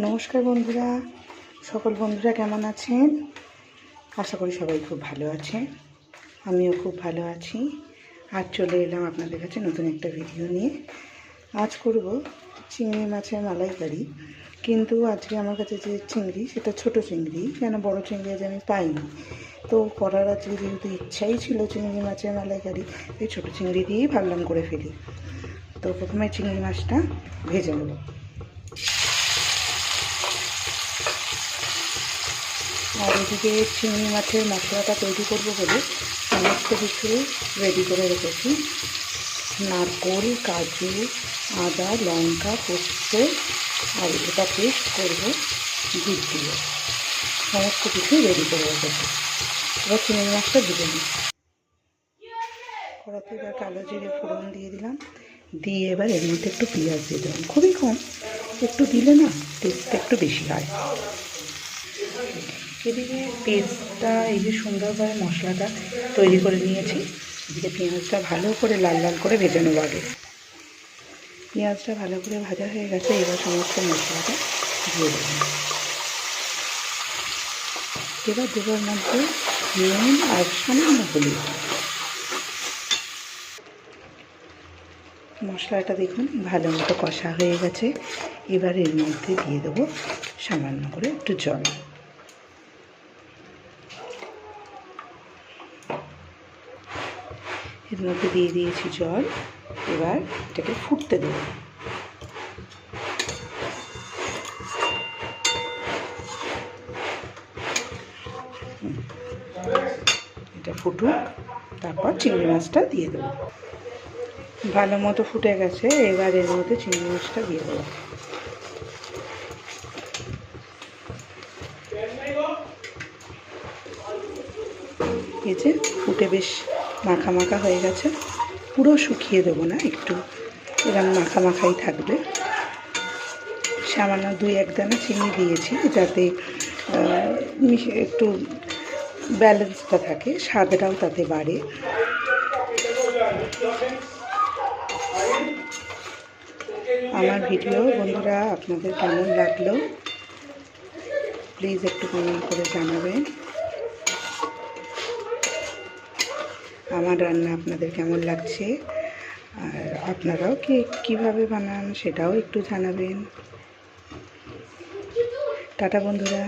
নমস্কার বন্ধুরা, সকল বন্ধুরা কেমন আছেন? আশা করি সবাই খুব ভালো আছে। আমিও খুব ভালো আছি। আজ চলে এলাম আপনাদের কাছে নতুন একটা ভিডিও নিয়ে। আজ করব চিংড়ি মাছের মালাইকারি। কিন্তু আজকে আমার কাছে যে চিংড়ি, সেটা ছোট চিংড়ি, কেন বড় চিংড়ি আজ আমি পাইনি। তো করার আজকে যেহেতু ইচ্ছাই ছিল চিংড়ি মাছের মালাইকারি, এই ছোটো চিংড়ি দিয়েই ভাবলাম করে ফেলি। তো প্রথমে চিংড়ি মাছটা ভেজে নেব। আর এদিকে চিংড়ি মাছের মশলাটা তৈরি করবো বলে সমস্ত কিছু রেডি করে রেখেছি। নারকোল, কাজু, আদা, লঙ্কা, পোস্ত, আর এটা পেস্ট করবো দুধ দিয়ে। সমস্ত কিছু রেডি করে রেখেছি। এবার চিংড়ি মাছটা ভেজে নিই। কড়াতে এবার কালো জিরে ফোড়ন দিয়ে দিলাম। দিয়ে এবার এর মধ্যে একটু পেঁয়াজ দিয়ে দিলাম, খুবই কম, একটু দিলে না টেস্টটা একটু বেশি হয়। এদিকে পেস্টটা, এই যে সুন্দরভাবে মশলাটা তৈরি করে নিয়েছি, এদিকে পেঁয়াজটা ভালো করে লাল লাল করে ভেজে নেব। আগে পেঁয়াজটা ভালো করে ভাজা হয়ে গেছে, এবার সমস্ত মশলাটা দিয়ে দেব। এবার দেবার মধ্যে নুন আর সামান্য হলুদ। মশলাটা দেখুন ভালো মতো কষা হয়ে গেছে। এবার এর মধ্যে দিয়ে দেবো সামান্য করে একটু জল। এর মধ্যে দিয়ে দিয়েছি জল। এবার এটাকে ফুটতে দেব। এটা ফুটুক, তারপর চিংড়ি মাছটা দিয়ে দেবো। ভালো মতো ফুটে গেছে, এবার এর মধ্যে চিংড়ি মাছটা দিয়ে দেবো। এই যে ফুটে বেশ মাখা মাখা হয়ে গেছে। পুরো শুকিয়ে দেবো না, একটু এরকম মাখা মাখাই থাকবে। সামান্য 2-1 দানা চিনি দিয়েছি যাতে একটু ব্যালেন্সটা থাকে, স্বাদটাও তাতে বাড়ে। আমার ভিডিও বন্ধুরা আপনাদের কেমন লাগলো প্লিজ একটু কমেন্ট করে জানাবেন। আমার রান্না আপনাদের কেমন লাগছে, আর আপনারাও কীভাবে বানান সেটাও একটু জানাবেন। টাটা বন্ধুরা।